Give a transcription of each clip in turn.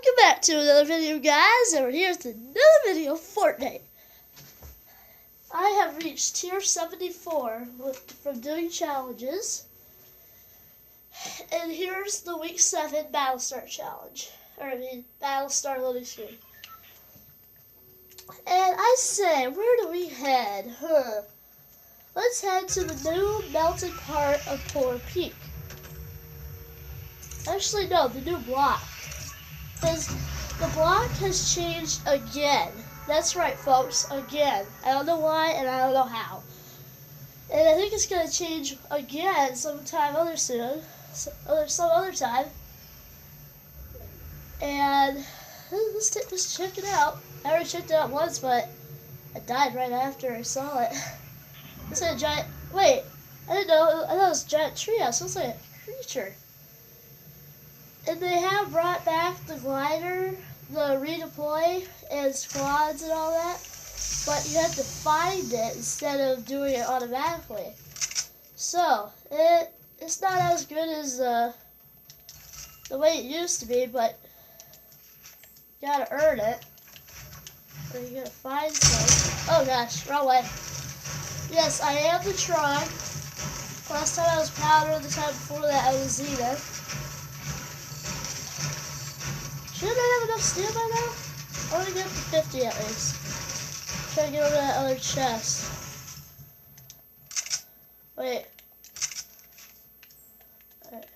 Welcome back to another video, guys, and we're here with another video of Fortnite. I have reached tier 74 from doing challenges, and here's the week 7 battle start challenge, battle start loading screen. And I say, where do we head? Let's head to the new melted part of Polar Peak. Actually, no, the new block. Because the block has changed again. That's right, folks, again. I don't know why, and I don't know how. And I think it's going to change again sometime some other time. And let's check it out. I already checked it out once, but I died right after I saw it. It's a giant, wait, I didn't know, I thought it was a giant treehouse. It looks like a creature. And they have brought back the glider, the redeploy, and squads and all that, but you have to find it instead of doing it automatically. So, it's not as good as the way it used to be, but you gotta earn it. Or you gotta find some. Oh gosh, wrong way. Yes, I am the Tron. Last time I was Powder, the time before that I was Zenith. Shouldn't I have enough steel by now? I want to get up to 50 at least. Try to get over that other chest. Wait. Alright.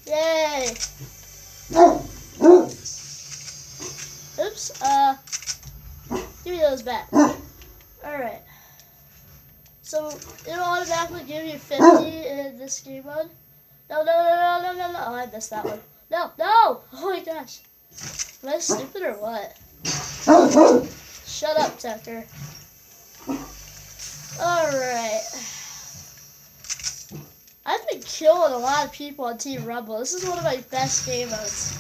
Yay! Oops, give me those back. Alright. So, it'll automatically give you 50 in this game mode. No. Oh, I missed that one. No. Oh my gosh. Am I stupid or what? Shut up, Tucker. Alright. I've been killing a lot of people on Team Rumble. This is one of my best game modes.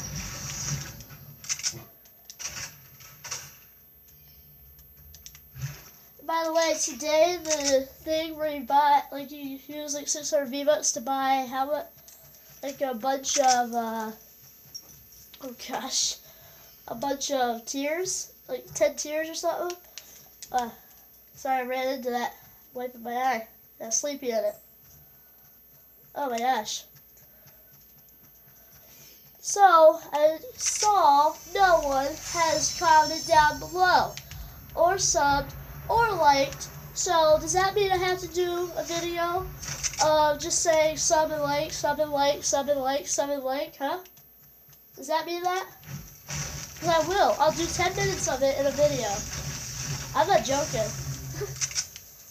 By the way, today the thing where you buy, like you use like 600 V-Bucks to buy how much? Like a bunch of, oh gosh, a bunch of tiers, like 10 tiers or something. Sorry, I ran into that, wiping my eye. Got sleepy in it. Oh my gosh. So, I saw no one has commented down below, or subbed, or liked. So, does that mean I have to do a video of just saying sub and like, sub and like, sub and like, sub and like, huh? Does that mean that? Well, I will. I'll do 10 minutes of it in a video. I'm not joking.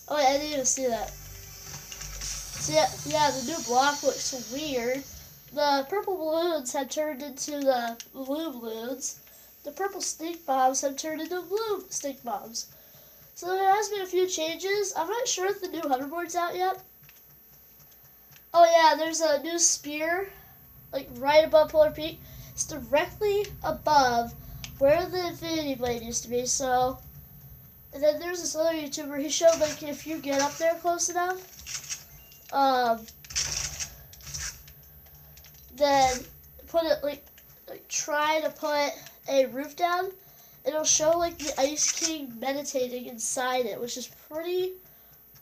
Oh wait, I didn't even see that. So yeah, the new block looks weird. The purple balloons have turned into the blue balloons. The purple stink bombs have turned into blue stink bombs. So there has been a few changes. I'm not sure if the new hoverboard's out yet. Oh yeah, there's a new spear, like right above Polar Peak. It's directly above where the Infinity Blade used to be. So, and then there's this other YouTuber. He showed like if you get up there close enough, then put it like try to put a roof down. It'll show like the Ice King meditating inside it, which is pretty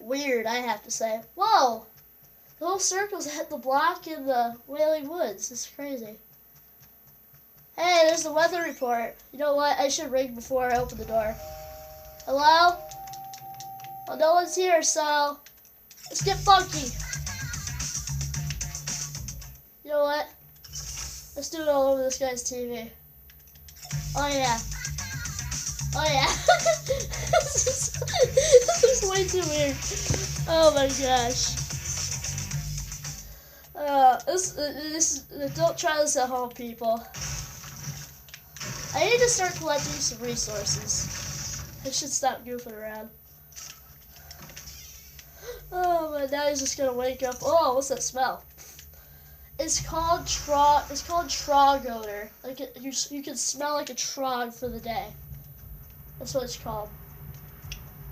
weird, I have to say. Whoa! The whole circle's at the block in the Wailing Woods. It's crazy. Hey, there's the weather report. You know what? I should ring before I open the door. Hello? Well, no one's here, so let's get funky. You know what? Let's do it all over this guy's TV. Oh yeah. Oh yeah. This is way too weird. Oh my gosh. Don't try this at home, people. I need to start collecting some resources. I should stop goofing around. Oh, but now he's just gonna wake up. Oh, what's that smell? It's called trog odor. Like you can smell like a trog for the day. That's what it's called.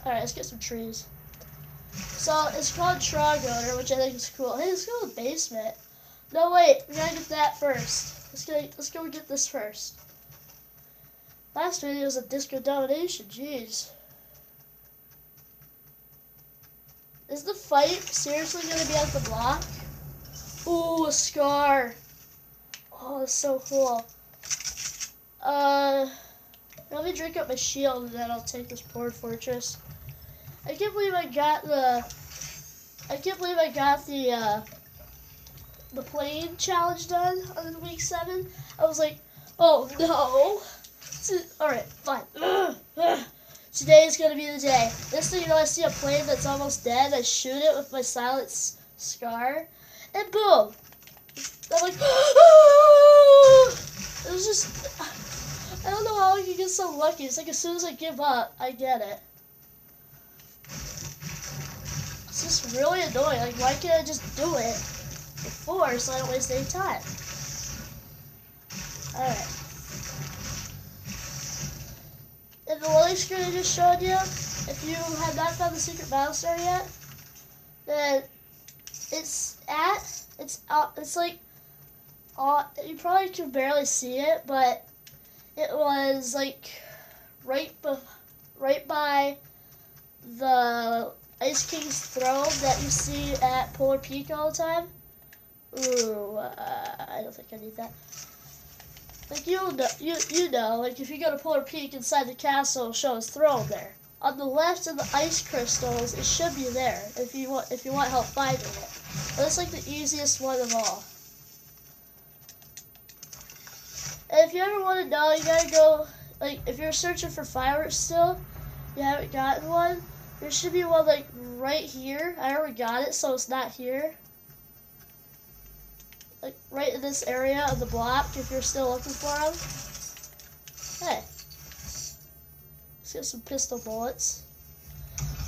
All right, let's get some trees. So it's called trog odor, which I think is cool. Hey, let's go to the basement. No, wait. We gotta get that first. Let's go get this first. Last video was a disco domination. Jeez. Is the fight seriously gonna be at the block? Ooh, a scar. Oh, that's so cool. Let me drink up my shield and then I'll take this port fortress. I can't believe I got the the plane challenge done on week 7. I was like, oh no. Alright, fine. Today is gonna be the day. Next thing you know, I see a plane that's almost dead. I shoot it with my silent scar, and boom! I'm like, it was just, I don't know how I can get so lucky. It's like as soon as I give up, I get it. It's just really annoying. Like, why can't I just do it before so I don't waste any time? Alright. In the loading screen I just showed you, if you have not found the secret battle star yet, then it's like, you probably can barely see it, but it was like right by the Ice King's throne that you see at Polar Peak all the time. Ooh, I don't think I need that. Like, you know, like if you go to Polar Peak inside the castle, it'll show his throne there. On the left of the ice crystals, it should be there if you want help finding it. But it's like the easiest one of all. And if you ever want to know, you gotta go, like, if you're searching for fireworks still, you haven't gotten one, there should be one, like, right here. I already got it, so it's not here. Like, right in this area of the block, if you're still looking for them. Hey. Let's get some pistol bullets.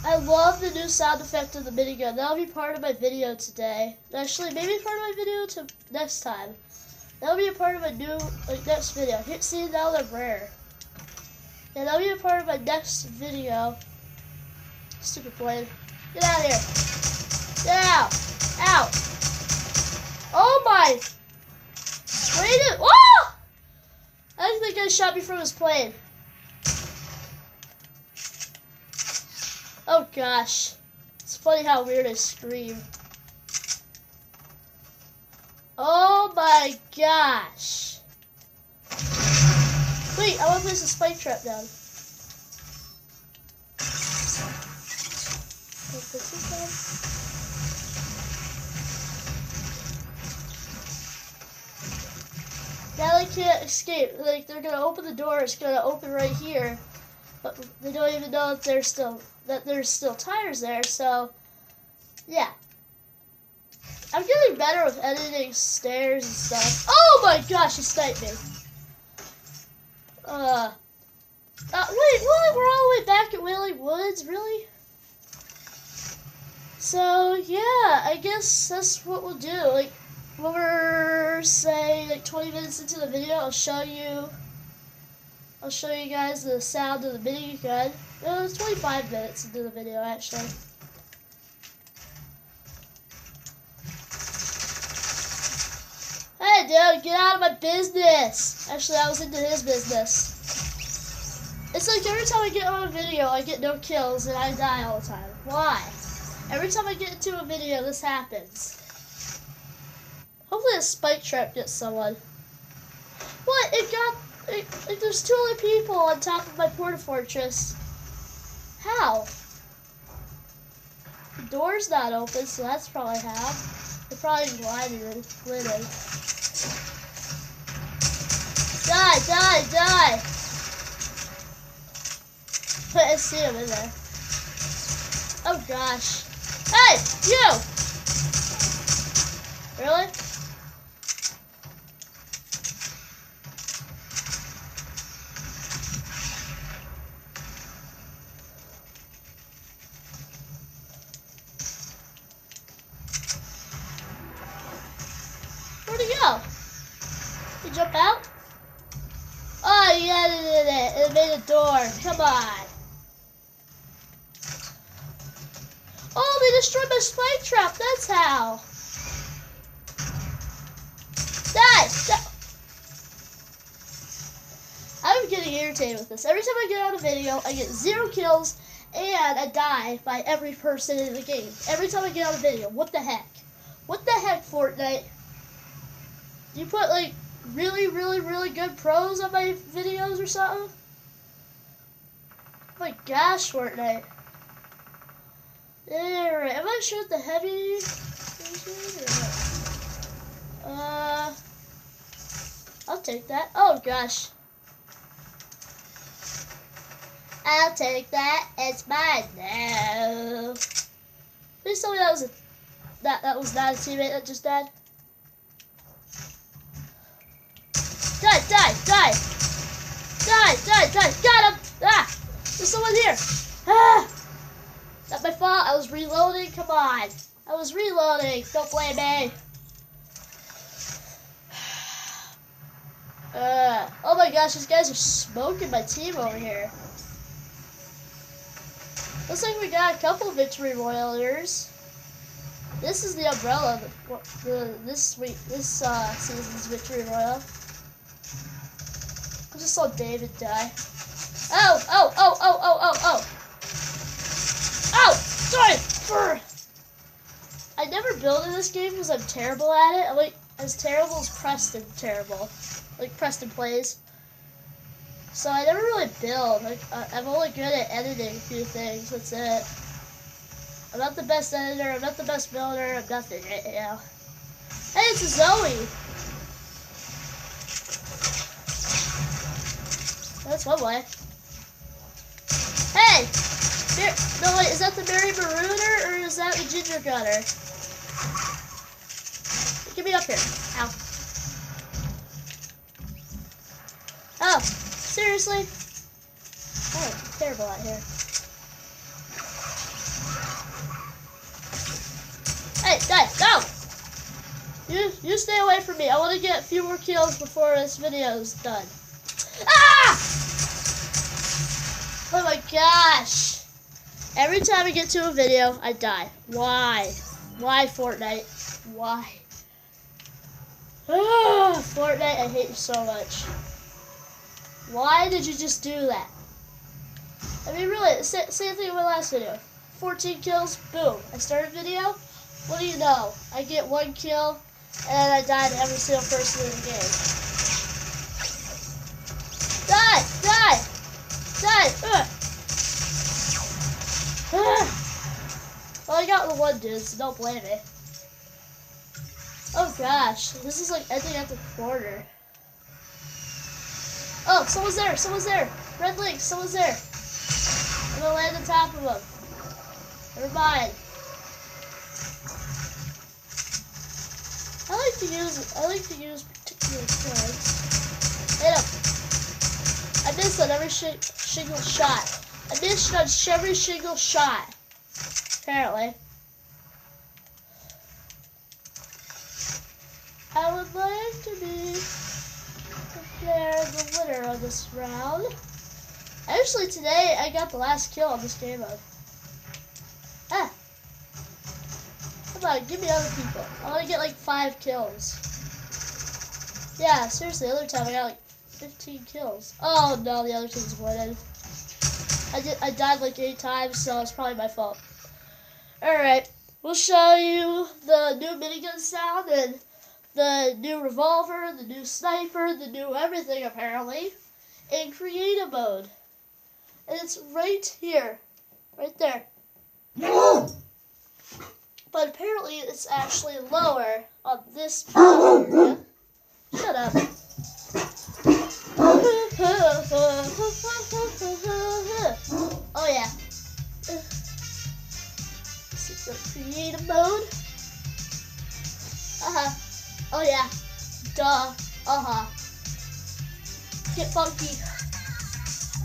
I love the new sound effect of the minigun. That'll be part of my video today. Actually, maybe part of my video to next time. That'll be a part of my new, like, next video. Here, see, now they're rare. Yeah, that'll be a part of my next video. Stupid plane. Get out of here. Get out. Out. Oh my. Wait a, whoa! I think the guy shot me from his plane. Oh gosh. It's funny how weird I scream. Oh my gosh. Wait, I want to place a spike trap down. Now they can't escape. Like, they're gonna open the door, it's gonna open right here. But they don't even know that there's still tires there, so yeah. I'm getting better with editing stairs and stuff. Oh my gosh, he sniped me. Wait, what? We're all the way back at Wailing Woods? Really? So, yeah, I guess that's what we'll do. Like, when we're, say, like 20 minutes into the video, I'll show you guys the sound of the minigun. It was 25 minutes into the video, actually. Hey, dude, get out of my business. Actually, I was into his business. It's like every time I get on a video, I get no kills and I die all the time. Why? Every time I get into a video, this happens. Hopefully a spike trap gets someone. What? Like, there's 2 other people on top of my porta fortress. How? The door's not open, so that's probably how. They're probably blinded and lit in. Die, die, die! I see him in there. Oh gosh. Hey, you! Really? Where'd he go? He jump out? Oh, yeah, it made a door. Come on. Oh, they destroyed my spike trap. That's how. die. I'm getting irritated with this. Every time I get on a video, I get 0 kills and I die by every person in the game. Every time I get on a video. What the heck? What the heck, Fortnite? Do you put like really, really, really good pros on my videos or something? Oh my gosh, Fortnite. Alright, am I sure the heavy? I'll take that. Oh gosh. I'll take that. It's mine now. Please tell me that was that was not a teammate that just died. Die, die, die! Die, die, die! Got him! Ah! There's someone here! Ah! Not my fault. I was reloading. Come on. I was reloading. Don't blame me. Oh my gosh, these guys are smoking my team over here. Looks like we got a couple victory royalers. This is the umbrella. This season's victory royal. I just saw David die. Oh! Oh! Oh! Oh! Oh! Oh! Oh! Oh! Sorry! I never build in this game because I'm terrible at it. I'm like as terrible as Preston. Terrible. Like Preston plays. So I never really build. Like, I'm only good at editing a few things. That's it. I'm not the best editor. I'm not the best builder. I'm nothing right now. Hey, it's a Zoe. That's one way. Hey! No, wait, is that the Mary Marooner or is that the Ginger Gunner? Get me up here. Ow. Oh, seriously? Oh, I'm terrible out here. Hey, die, go! You stay away from me. I want to get a few more kills before this video is done. Ah! Oh my gosh. Every time I get to a video, I die. Why? Why, Fortnite? Why? Ah, Fortnite, I hate you so much. Why did you just do that? I mean, really, same thing in my last video. 14 kills, boom. I start a video, what do you know? I get 1 kill, and I die to every single person in the game. Die! Die! Die! Well, I got the one dude, so don't blame me. Oh gosh, this is like ending at the corner. Oh, someone's there, someone's there. Red link, someone's there. I'm gonna land on top of him. Never mind. I like to use particular guns. Hit him. I missed on every single shot. I missed on every single shot. Apparently. I would like to be declared the winner of this round. Actually, today I got the last kill on this game mode. Ah. Come on, give me other people. I want to get like 5 kills. Yeah, seriously, the other time I got like 15 kills. Oh no, the other team's winning. I died like 8 times, so it's probably my fault. Alright, we'll show you the new minigun sound and the new revolver, the new sniper, the new everything apparently, in creative mode. And it's right here. Right there. But apparently it's actually lower on this area. Shut up. Oh yeah. Creative mode. Oh yeah. Duh. Get funky.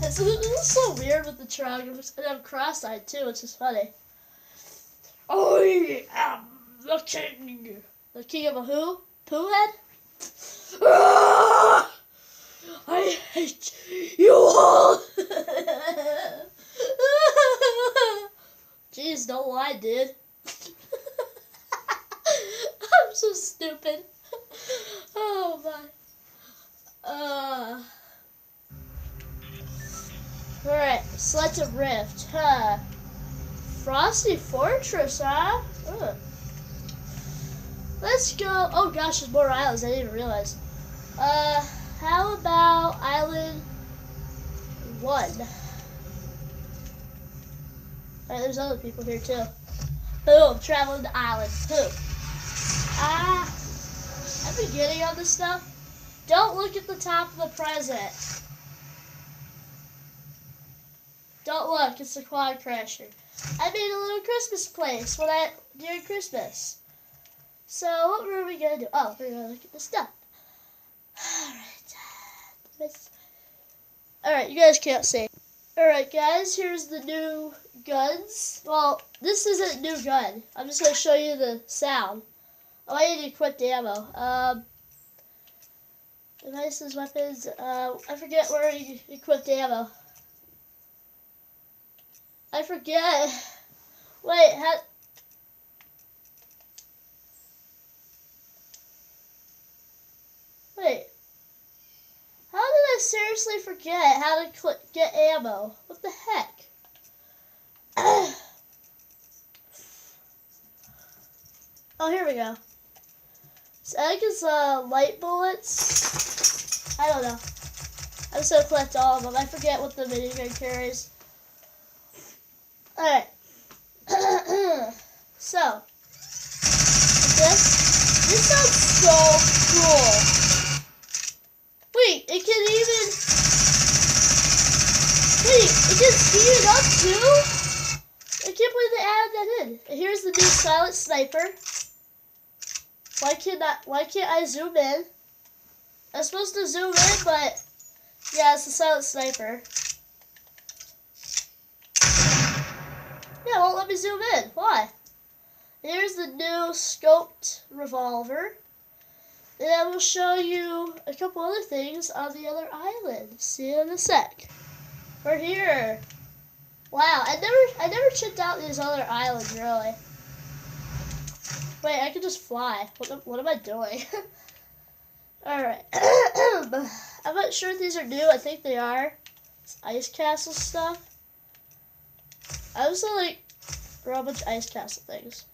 This is so weird with the truck. And I'm cross-eyed too, which is funny. I am the king. The king of a who? Pooh head? I hate you all. Jeez, don't lie, dude. I'm so stupid. Oh my. Alright, Selective Rift, huh? Frosty Fortress, huh? Ugh. Let's go. Oh gosh, there's more islands. I didn't even realize. How about Island 1? Alright, there's other people here too. Boom, traveling the island. Boom. I'm beginning on this stuff. Don't look at the top of the present. Don't look, it's the quad crasher. I made a little Christmas place during Christmas. So what were we gonna do? Oh, we're gonna look at the stuff. Alright, you guys can't see. Alright guys, here's the new guns. Well, this isn't a new gun. I'm just gonna show you the sound. Oh, I need to equip the ammo. Devices, weapons, I forget where you equip the ammo. I forget. Wait, Wait. How did I seriously forget how to get ammo? What the heck? Oh, here we go. So I think it's light bullets. I don't know. I'm just gonna collect all of them. I forget what the minigun carries. Alright. So, this sounds so cool. Wait, it can speed it up too? I can't believe they added that in. And here's the new silent sniper. Why can't I zoom in? I'm supposed to zoom in, but yeah, it's the silent sniper. Yeah, it won't let me zoom in. Why? Here's the new scoped revolver. And I will show you a couple other things on the other island. See you in a sec. We're here. Wow, I never checked out these other islands really. Wait, I can just fly. What am I doing? Alright. I'm not sure if these are new. I think they are. It's ice castle stuff. I also like a bunch of ice castle things.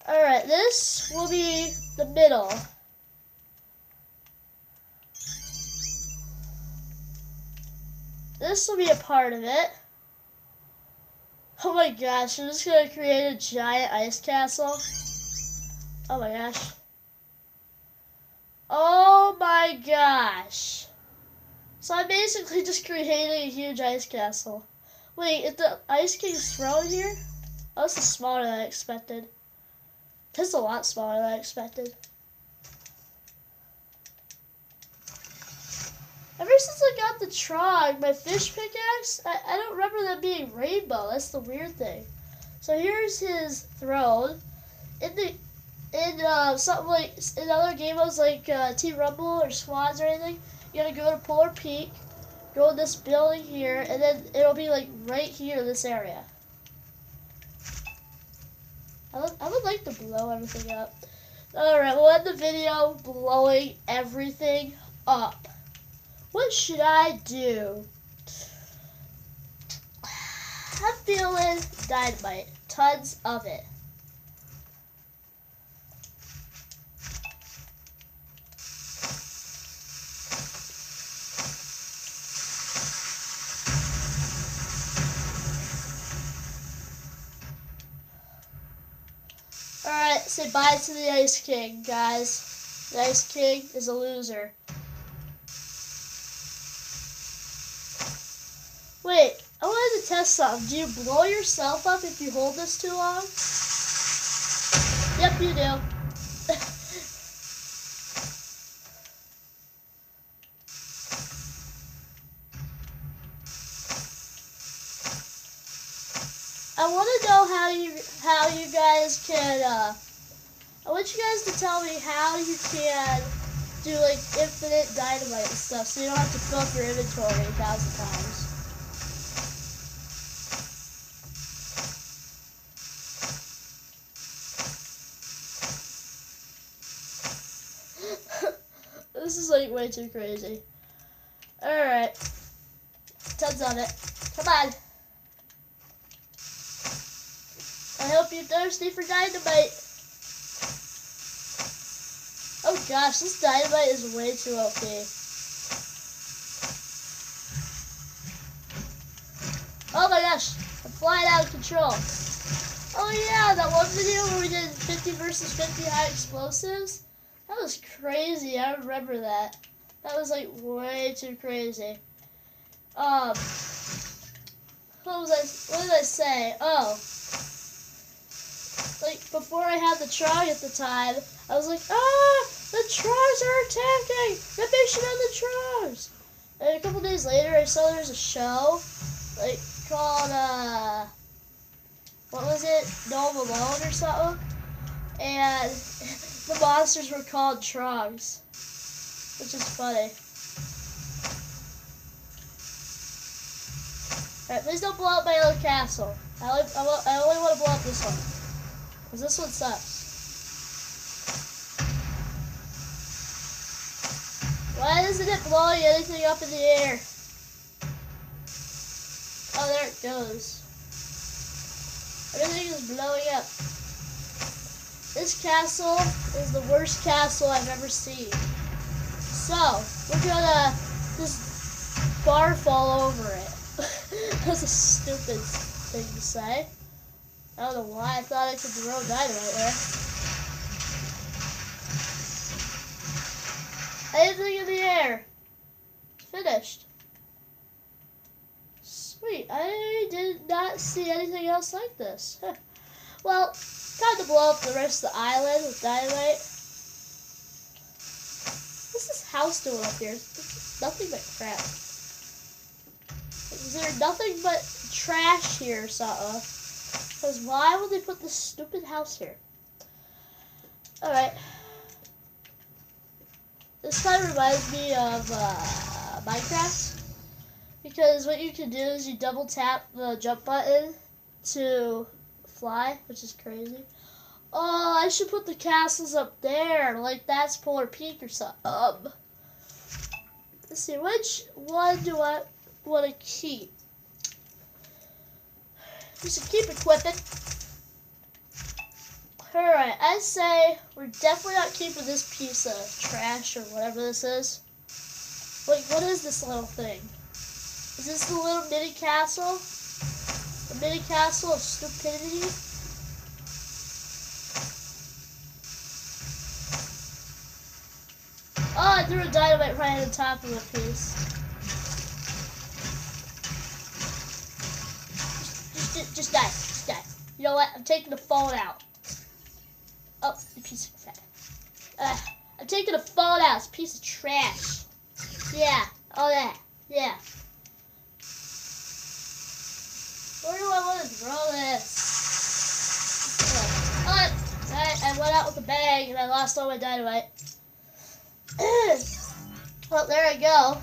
Alright, this will be the middle. This will be a part of it. Oh my gosh, I'm just gonna create a giant ice castle. Oh my gosh. Oh my gosh. So I'm basically just creating a huge ice castle. Wait, is the Ice King's throne here? Oh, this is smaller than I expected. This is a lot smaller than I expected. Ever since I got the Trog, my fish pickaxe, I don't remember them being rainbow. That's the weird thing. So here's his throne. In something like in other game modes like Team Rumble or Squads or anything, you gotta go to Polar Peak, go in this building here, and then it'll be like right here in this area. I would like to blow everything up. Alright, we'll end the video blowing everything up. What should I do? I'm feeling dynamite. Tons of it. Alright, say bye to the Ice King, guys. The Ice King is a loser. Wait, I wanted to test something. Do you blow yourself up if you hold this too long? Yep, you do. I want to know how you guys can. I want you guys to tell me how you can do like infinite dynamite and stuff, so you don't have to fill up your inventory 1,000 times. This is like way too crazy. Alright. Tons of it. Come on. I hope you're thirsty for dynamite. Oh gosh, this dynamite is way too OP. Oh my gosh, I'm flying out of control. Oh yeah, that one video where we did 50 versus 50 high explosives? That was crazy, I remember that. That was like way too crazy. What did I say? Oh. Like, before I had the Trog at the time, I was like, the Trogs are attacking! Get mission on the Trogs! And a couple days later, I saw there's a show, like, called, what was it? No Malone or something? And the monsters were called Trogs, which is funny. Alright, please don't blow up my little castle. I only want to blow up this one. Because this one sucks. Why isn't it blowing anything up in the air? Oh, there it goes. Everything is blowing up. This castle is the worst castle I've ever seen. So, we're gonna just barf all over it. That's a stupid thing to say. I don't know why I thought I could throw dynamite there. Anything in the air. Finished. Sweet. I did not see anything else like this. Huh. Well, time to blow up the rest of the island with dynamite. What's this house doing up here? It's nothing but crap. Is there nothing but trash here or something? Because why would they put this stupid house here? Alright. This kind of reminds me of Minecraft. Because what you can do is you double tap the jump button to fly, which is crazy. Oh, I should put the castles up there. Like that's Polar Peak or something. Let's see, which one do I want to keep? We should keep equipping. Alright, I say we're definitely not keeping this piece of trash or whatever this is. Wait, what is this little thing? Is this the little mini castle? The mini castle of stupidity? Oh, I threw a dynamite right on the top of the piece. Just die. Just die. You know what? I'm taking the phone out. Oh, the piece of crap. I'm taking the phone out. It's a piece of trash. Yeah, all that. Yeah. Where do I want to throw this? Oh, I went out with a bang and I lost all my dynamite. Well, there I go.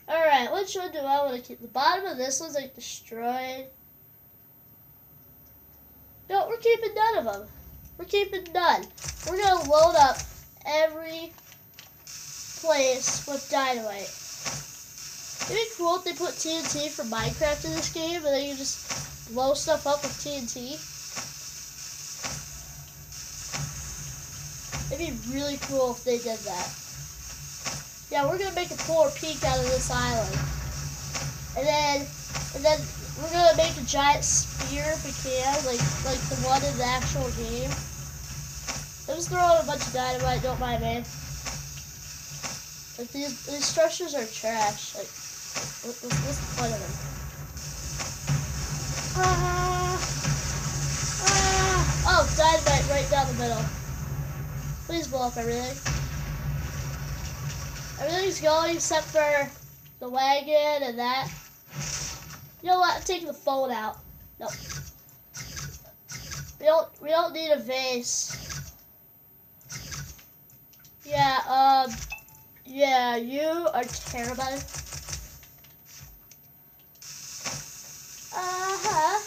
Alright, which one do I want to keep? The bottom of this one's like destroyed. No, we're keeping none of them. We're keeping none. We're going to load up every place with dynamite. It'd be cool if they put TNT from Minecraft in this game and then you just blow stuff up with TNT. It'd be really cool if they did that. Yeah, we're gonna make a Polar Peak out of this island, and then we're gonna make a giant spear if we can, like the one in the actual game. I'm just throwing a bunch of dynamite. Don't mind me. Like these structures are trash. Like, what's the point of them? Oh, dynamite right down the middle. Please blow up everything. Everything's going except for the wagon and that. You know what? I'm taking the phone out. No. We don't need a vase. Yeah, yeah, you are terrible. Uh-huh.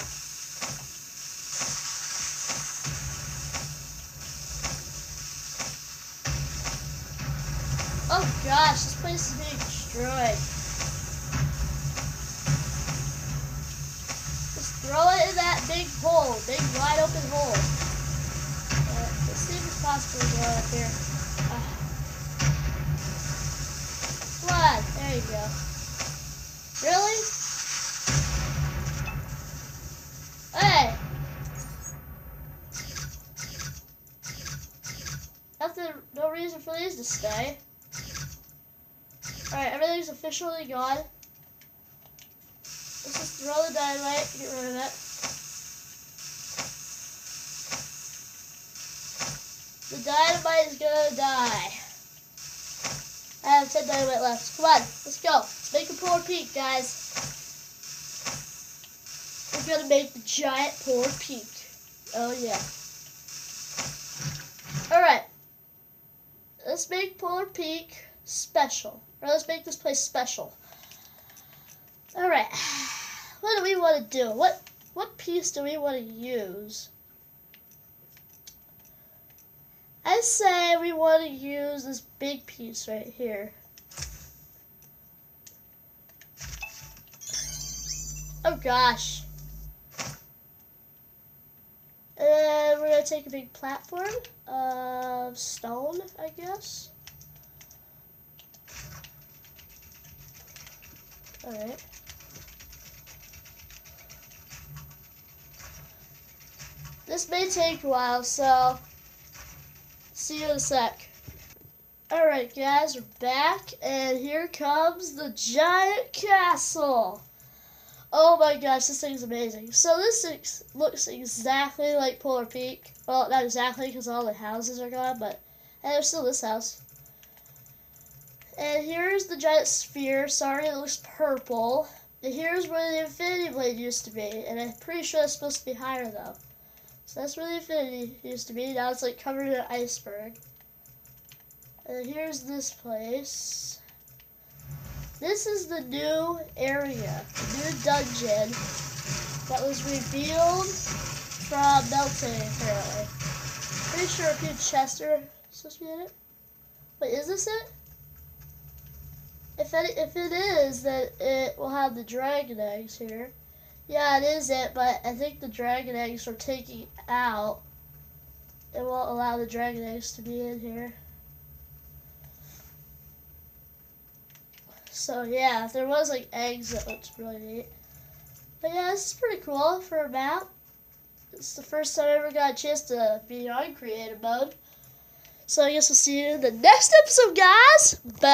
Oh gosh, this place is being destroyed. Just throw it in that big hole, big wide open hole. Let's see if it's possible to go up here. Come on, there you go. Really? Hey! No reason for these to stay. Alright, everything's officially gone. Let's just throw the dynamite, get rid of it. The dynamite is gonna die. I have 10 dynamite left. Come on, let's go. Let's make a polar peak, guys. We're gonna make the giant polar peak. Oh yeah. Alright. Let's make Polar Peak special. Or let's make this place special. Alright. What do we want to do? What piece do we want to use? I say we want to use this big piece right here. Oh gosh. And we're going to take a big platform of stone, I guess. Alright. This may take a while, so see you in a sec. Alright guys, we're back, and here comes the giant castle. Oh my gosh, this thing's amazing. So this looks exactly like Polar Peak. Well, not exactly because all the houses are gone, but and there's still this house. And here's the giant sphere. Sorry, it looks purple. And here's where the infinity blade used to be. And I'm pretty sure it's supposed to be higher though. So that's where the infinity used to be. Now it's like covered in an iceberg. And here's this place. This is the new area, the new dungeon that was revealed from melting, apparently. Pretty sure a few chests are supposed to be in it. Wait, is this it? If it is, then it will have the dragon eggs here. Yeah, it is it, but I think the dragon eggs are taking out. It won't allow the dragon eggs to be in here. So yeah, if there was like eggs, that looks really neat. But yeah, this is pretty cool for a map. It's the first time I ever got a chance to be on creative mode. So I guess we'll see you in the next episode, guys. Bye.